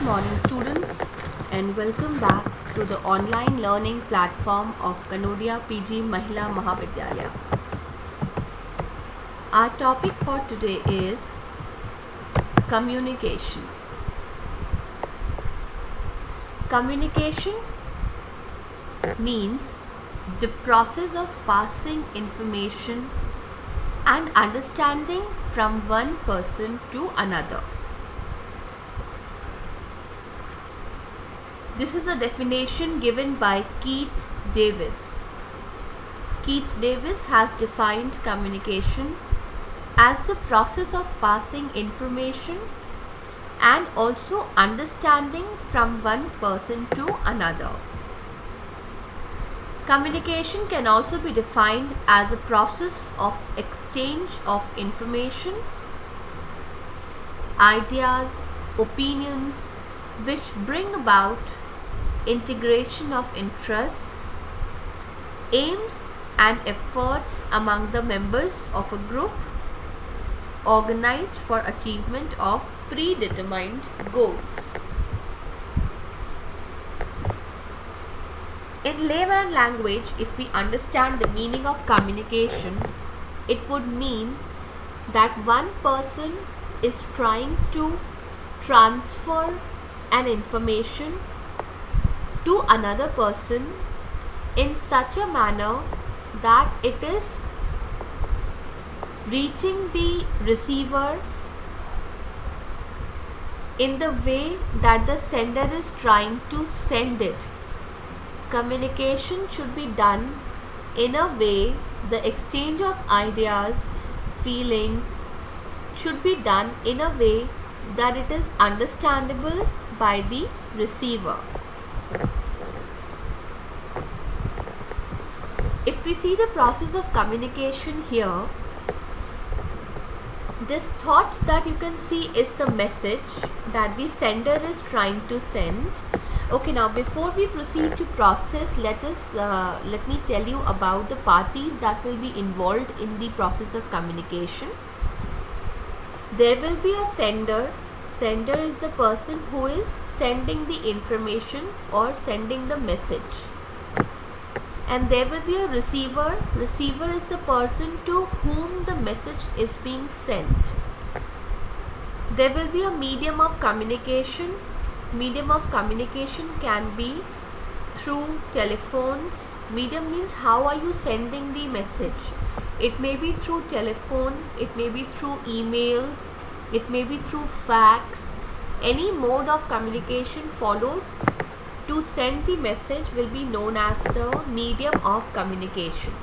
morning, students, and welcome back to the online learning platform of Kanodia PG Mahila Mahavidyalaya. Our topic for today is communication. Communication means the process of passing information and understanding from one person to another. This is a definition given by Keith Davis. Keith Davis has defined communication as the process of passing information and also understanding from one person to another. Communication can also be defined as a process of exchange of information, ideas, opinions, which bring about integration of interests, aims and efforts among the members of a group organized for achievement of predetermined goals. In layman language, if we understand the meaning of communication, it would mean that one person is trying to transfer an information to another person in such a manner that it is reaching the receiver in the way that the sender is trying to send it. Communication should be done in a way, the exchange of ideas, feelings should be done in a way that it is understandable by the receiver. If we see the process of communication here, this thought that you can see is the message that the sender is trying to send. Okay, now before we proceed to process, let me tell you about the parties that will be involved in the process of communication. There will be a sender. Sender is the person who is sending the information or sending the message. And there will be a receiver. Receiver is the person to whom the message is being sent. There will be a medium of communication. Medium of communication can be through telephones. Medium means how are you sending the message. It may be through telephone, it may be through emails, it may be through fax. Any mode of communication followed to send the message will be known as the medium of communication.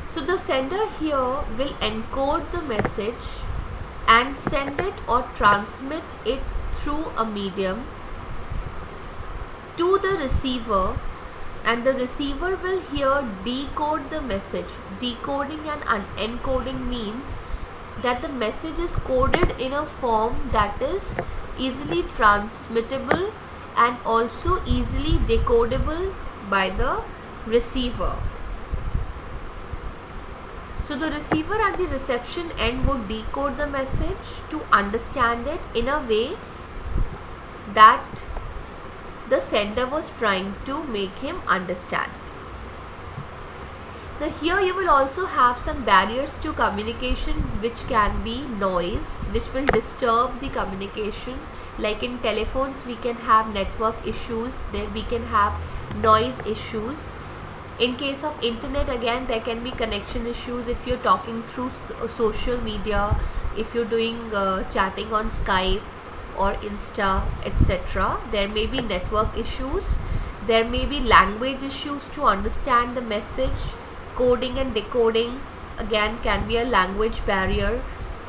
So the sender here will encode the message and send it or transmit it through a medium to the receiver, and the receiver will here decode the message. Decoding and encoding means that the message is coded in a form that is easily transmittable and also easily decodable by the receiver. So the receiver at the reception end would decode the message to understand it in a way that the sender was trying to make him understand. Now here you will also have some barriers to communication, which can be noise, which will disturb the communication. Like in telephones we can have network issues, then we can have noise issues. In case of internet, again there can be connection issues if you're talking through social media, if you're doing chatting on Skype or Insta, etc. There may be network issues. There may be language issues to understand the message. Coding and decoding again can be a language barrier.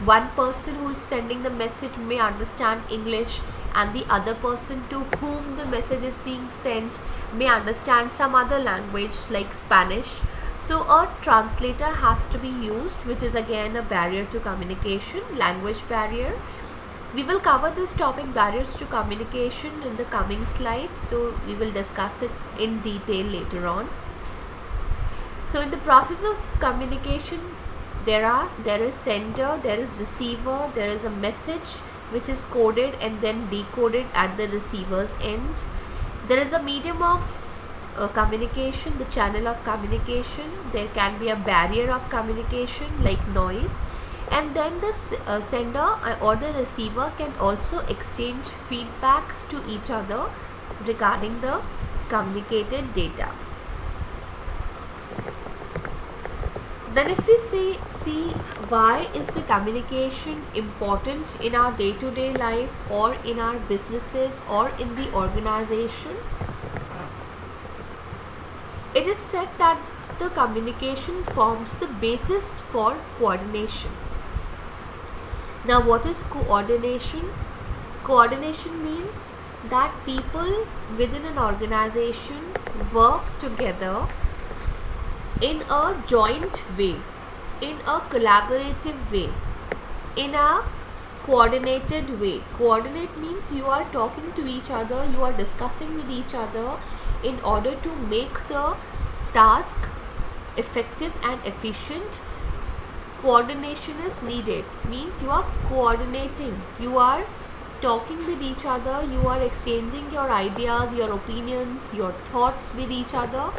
One person who is sending the message may understand English and the other person to whom the message is being sent may understand some other language like Spanish. So a translator has to be used, which is again a barrier to communication, language barrier. We will cover this topic, barriers to communication, in the coming slides, so we will discuss it in detail later on. So in the process of communication, there is sender, there is receiver, there is a message which is coded and then decoded at the receiver's end. There is a medium of communication, the channel of communication. There can be a barrier of communication like noise, and then the sender or the receiver can also exchange feedbacks to each other regarding the communicated data. Then if we see why is the communication important in our day-to-day life or in our businesses or in the organization, it is said that the communication forms the basis for coordination. Now what is coordination? Coordination means that people within an organization work together in a joint way, in a collaborative way, in a coordinated way. Coordinate means you are talking to each other, you are discussing with each other in order to make the task effective and efficient. Coordination is needed, means you are coordinating, you are talking with each other, you are exchanging your ideas, your opinions, your thoughts with each other.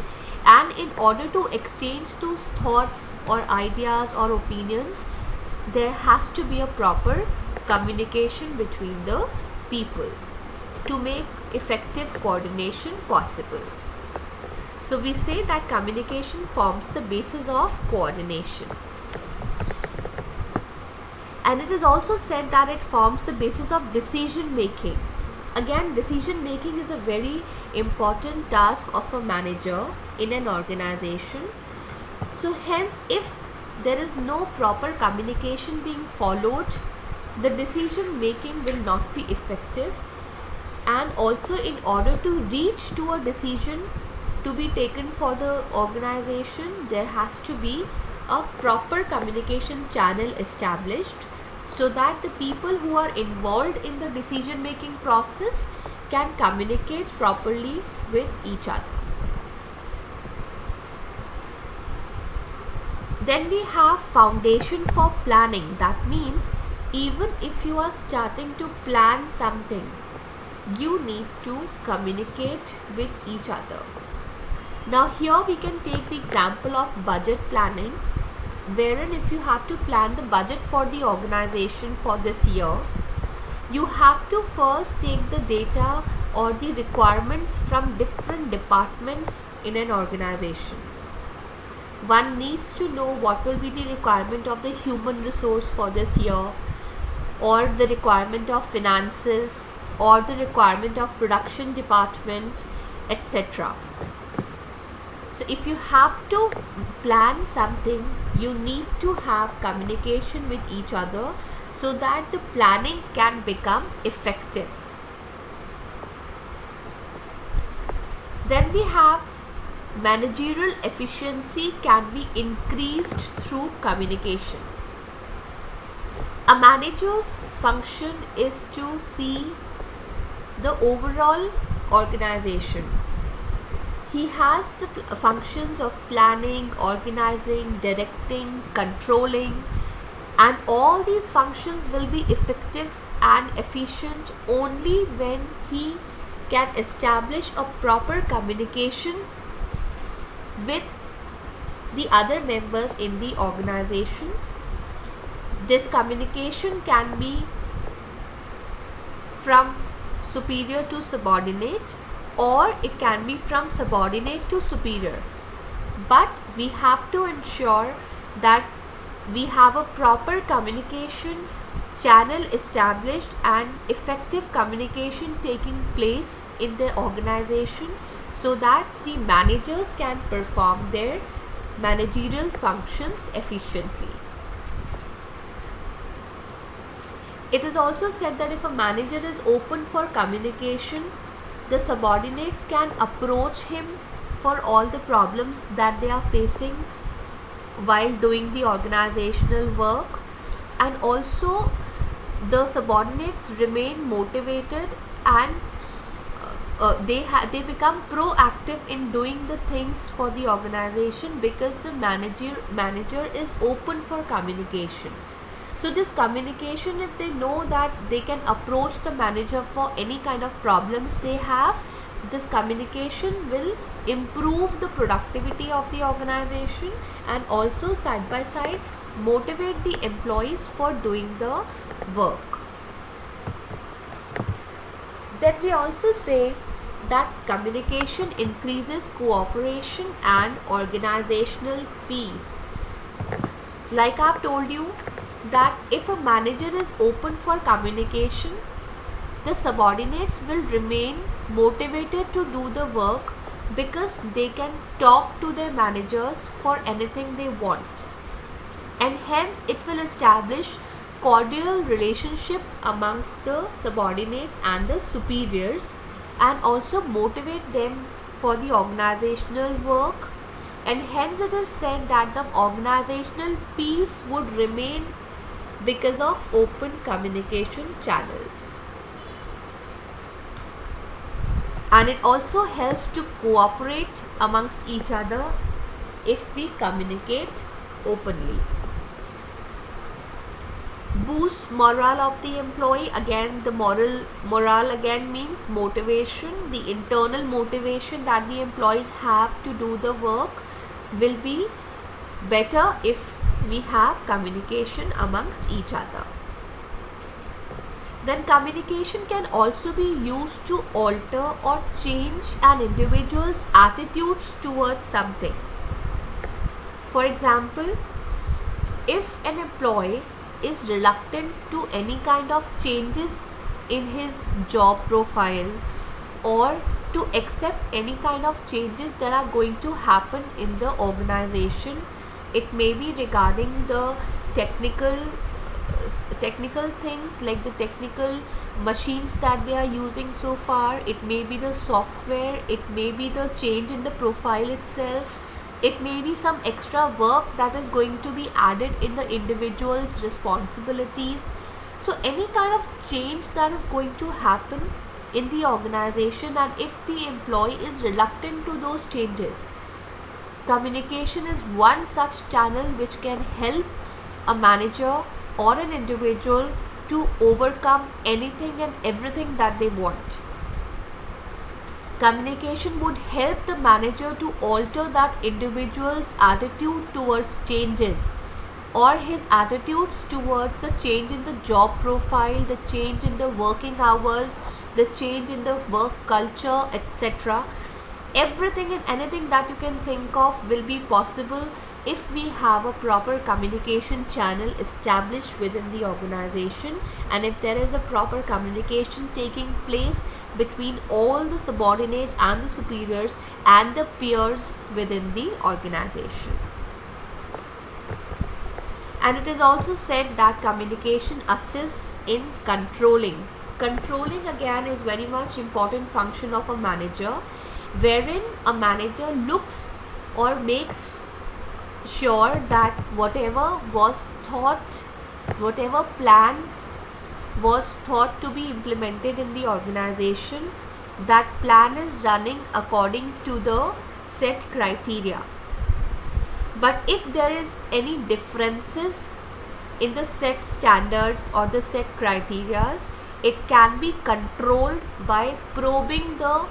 And in order to exchange those thoughts or ideas or opinions, there has to be a proper communication between the people to make effective coordination possible. So we say that communication forms the basis of coordination. And it is also said that it forms the basis of decision making. Again, decision making is a very important task of a manager in an organization. So hence, if there is no proper communication being followed, the decision making will not be effective. And also, in order to reach to a decision to be taken for the organization, there has to be a proper communication channel established, so that the people who are involved in the decision making process can communicate properly with each other. Then we have foundation for planning. That means even if you are starting to plan something, you need to communicate with each other. Now here we can take the example of budget planning, wherein if you have to plan the budget for the organization for this year, you have to first take the data or the requirements from different departments in an organization. One needs to know what will be the requirement of the human resource for this year, or the requirement of finances, or the requirement of production department, etc. So if you have to plan something, you need to have communication with each other so that the planning can become effective. Then we have managerial efficiency can be increased through communication. A manager's function is to see the overall organization. He has the functions of planning, organizing, directing, controlling, and all these functions will be effective and efficient only when he can establish a proper communication with the other members in the organization. This communication can be from superior to subordinate, or it can be from subordinate to superior. But we have to ensure that we have a proper communication channel established and effective communication taking place in the organization, so that the managers can perform their managerial functions efficiently. It is also said that if a manager is open for communication, the subordinates can approach him for all the problems that they are facing while doing the organizational work, and also the subordinates remain motivated and they become proactive in doing the things for the organization, because the manager is open for communication. So this communication, if they know that they can approach the manager for any kind of problems they have, this communication will improve the productivity of the organization and also side by side motivate the employees for doing the work. Then we also say that communication increases cooperation and organizational peace. Like I've told you, that if a manager is open for communication, the subordinates will remain motivated to do the work because they can talk to their managers for anything they want, and hence it will establish cordial relationship amongst the subordinates and the superiors and also motivate them for the organizational work, and hence it is said that the organizational peace would remain because of open communication channels. And it also helps to cooperate amongst each other if we communicate openly. Boost morale of the employee. Again, the morale again means motivation. The internal motivation that the employees have to do the work will be better if we have communication amongst each other. Then communication can also be used to alter or change an individual's attitudes towards something. For example, if an employee is reluctant to any kind of changes in his job profile or to accept any kind of changes that are going to happen in the organization, it may be regarding the technical things like the technical machines that they are using so far, it may be the software, it may be the change in the profile itself, it may be some extra work that is going to be added in the individual's responsibilities. So any kind of change that is going to happen in the organization, and if the employee is reluctant to those changes, communication is one such channel which can help a manager or an individual to overcome anything and everything that they want. Communication would help the manager to alter that individual's attitude towards changes or his attitudes towards a change in the job profile, the change in the working hours, the change in the work culture, etc. Everything and anything that you can think of will be possible if we have a proper communication channel established within the organization, and if there is a proper communication taking place between all the subordinates and the superiors and the peers within the organization. And it is also said that communication assists in controlling. Controlling again is very much important function of a manager, wherein a manager looks or makes sure that whatever plan was thought to be implemented in the organization, that plan is running according to the set criteria. But if there is any differences in the set standards or the set criteria, it can be controlled by probing the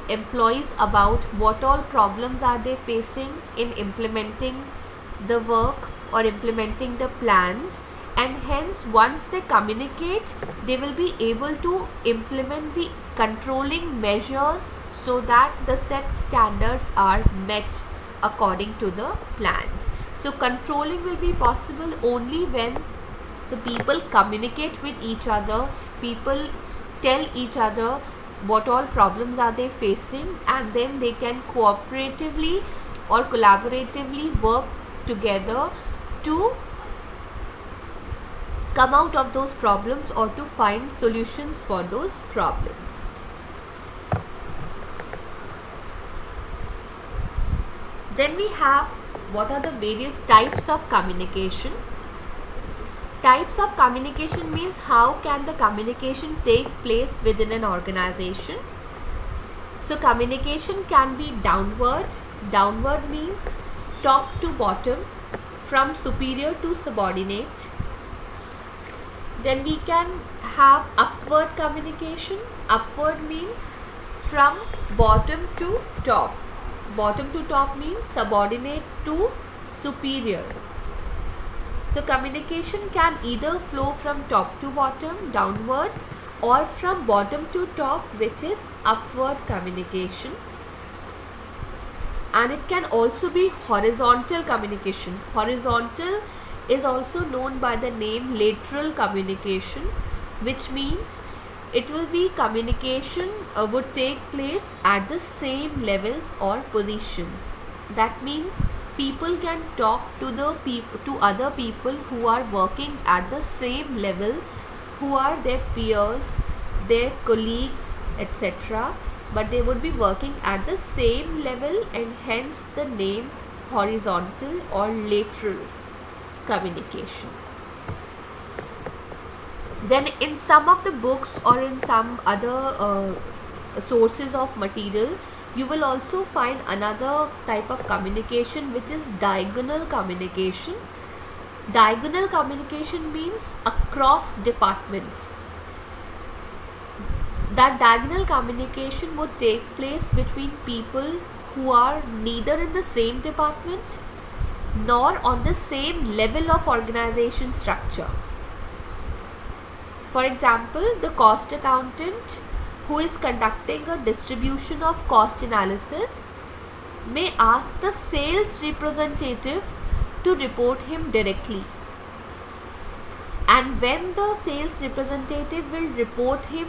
employees about what all problems are they facing in implementing the work or implementing the plans, and hence once they communicate, they will be able to implement the controlling measures so that the set standards are met according to the plans. So controlling will be possible only when the people communicate with each other, people tell each other what all problems are they facing, and then they can cooperatively or collaboratively work together to come out of those problems or to find solutions for those problems. Then we have what are the various types of communication. Types of communication means how can the communication take place within an organization. So communication can be downward. Downward means top to bottom, from superior to subordinate. Then we can have upward communication. Upward means from bottom to top. Bottom to top means subordinate to superior. So communication can either flow from top to bottom, downwards, or from bottom to top, which is upward communication. And it can also be horizontal communication. Horizontal is also known by the name lateral communication, which means it will be communication would take place at the same levels or positions. That means people can talk to other people who are working at the same level, who are their peers, their colleagues, etc. But they would be working at the same level, and hence the name horizontal or lateral communication. Then in some of the books or in some other sources of material, you will also find another type of communication, which is diagonal communication. Diagonal communication means across departments. That diagonal communication would take place between people who are neither in the same department nor on the same level of organization structure. For example, the cost accountant who is conducting a distribution of cost analysis may ask the sales representative to report him directly. And when the sales representative will report him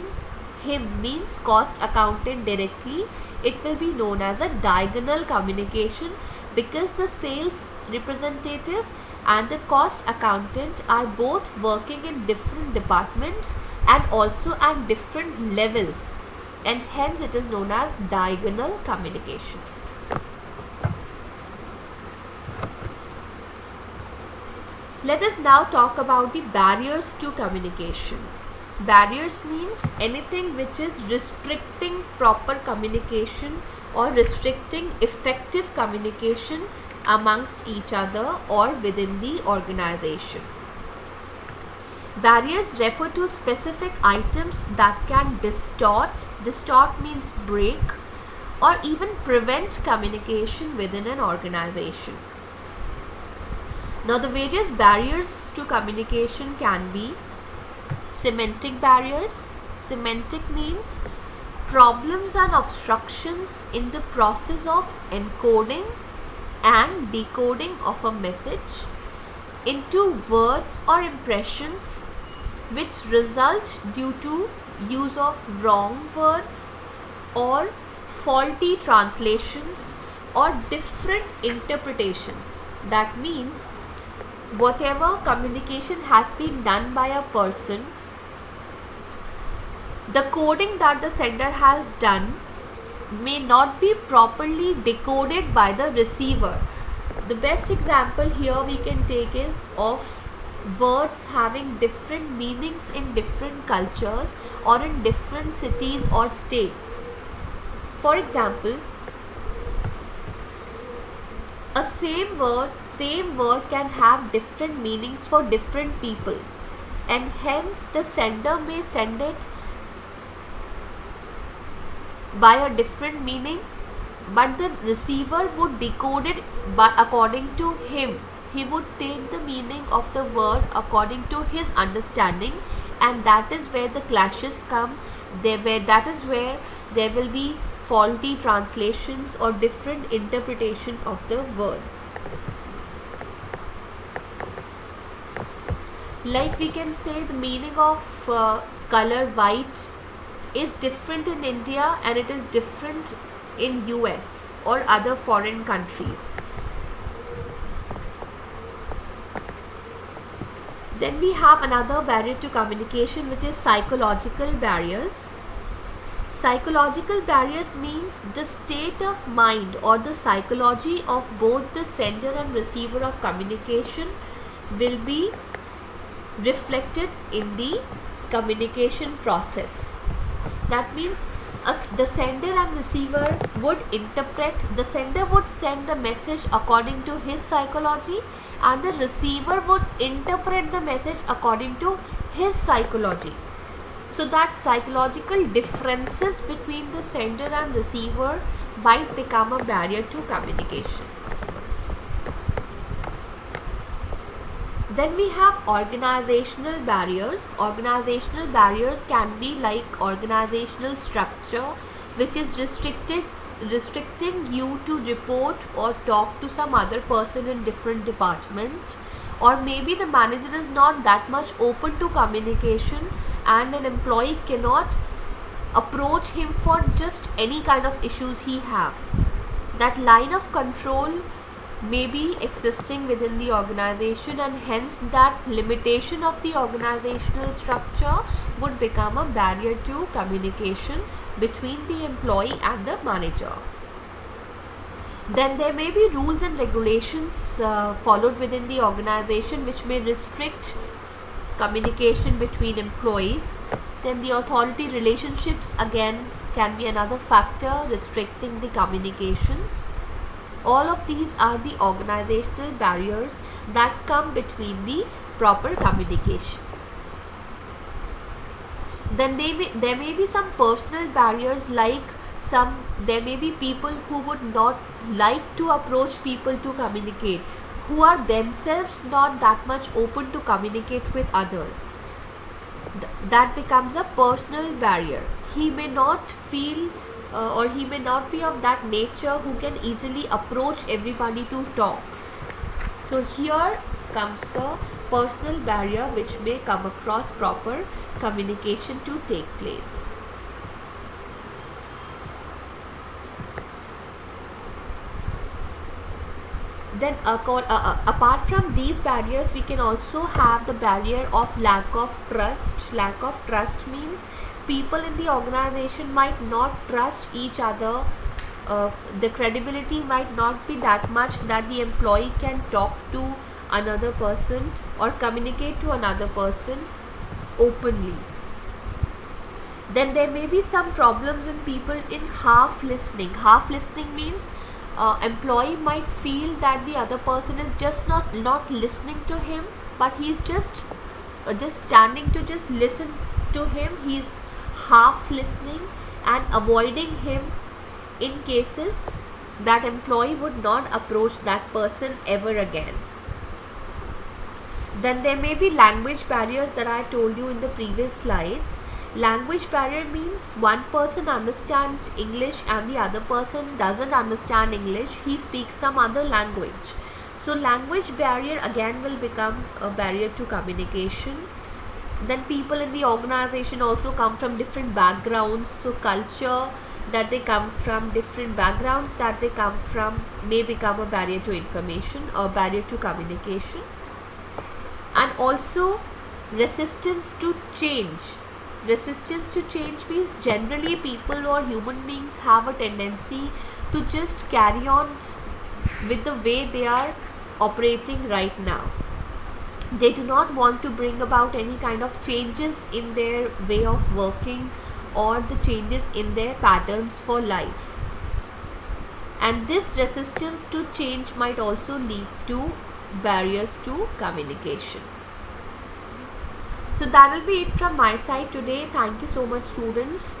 means cost accountant directly, it will be known as a diagonal communication, because the sales representative and the cost accountant are both working in different departments and also at different levels, and hence it is known as diagonal communication. Let us now talk about the barriers to communication. Barriers means anything which is restricting proper communication or restricting effective communication amongst each other or within the organization. Barriers refer to specific items that can distort means break, or even prevent communication within an organization. Now the various barriers to communication can be semantic barriers. Semantic means problems and obstructions in the process of encoding and decoding of a message into words or impressions, which result due to use of wrong words or faulty translations or different interpretations. That means whatever communication has been done by a person, the coding that the sender has done may not be properly decoded by the receiver. The best example here we can take is of words having different meanings in different cultures or in different cities or states. For example, a same word can have different meanings for different people, and hence the sender may send it by a different meaning, but the receiver would decode it according to him. He would take the meaning of the word according to his understanding, and that is where the clashes come. That is where there will be faulty translations or different interpretation of the words. Like we can say the meaning of color white is different in India and it is different in US or other foreign countries. Then we have another barrier to communication, which is psychological barriers. Psychological barriers means the state of mind or the psychology of both the sender and receiver of communication will be reflected in the communication process. That means the sender and receiver would interpret, the sender would send the message according to his psychology and the receiver would interpret the message according to his psychology. So that psychological differences between the sender and receiver might become a barrier to communication. Then we have organizational barriers. Organizational barriers can be like organizational structure, which is restricting you to report or talk to some other person in different department, or maybe the manager is not that much open to communication and an employee cannot approach him for just any kind of issues he have. That line of control may be existing within the organization, and hence that limitation of the organizational structure would become a barrier to communication between the employee and the manager. Then there may be rules and regulations followed within the organization which may restrict communication between employees. Then the authority relationships again can be another factor restricting the communications. All of these are the organizational barriers that come between the proper communication. Then there may be some personal barriers, like there may be people who would not like to approach people to communicate, who are themselves not that much open to communicate with others. That becomes a personal barrier. He may not feel or he may not be of that nature who can easily approach everybody to talk. So here comes the personal barrier which may come across proper communication to take place. Then apart from these barriers, we can also have the barrier of lack of trust. Lack of trust means people in the organization might not trust each other. The credibility might not be that much that the employee can talk to another person or communicate to another person openly. Then there may be some problems in people in half listening. Half listening means employee might feel that the other person is just not listening to him, but he's just standing to just listen to him. He's half listening and avoiding him in cases that employee would not approach that person ever again. Then there may be language barriers that I told you in the previous slides. Language barrier means one person understands English and the other person doesn't understand English. He speaks some other language. So language barrier again will become a barrier to communication. Then people in the organization also come from different backgrounds. So culture that they come from, different backgrounds that they come from may become a barrier to information or barrier to communication. And also resistance to change. Resistance to change means generally people or human beings have a tendency to just carry on with the way they are operating right now. They do not want to bring about any kind of changes in their way of working or the changes in their patterns for life. And this resistance to change might also lead to barriers to communication. So that will be it from my side today. Thank you so much, students.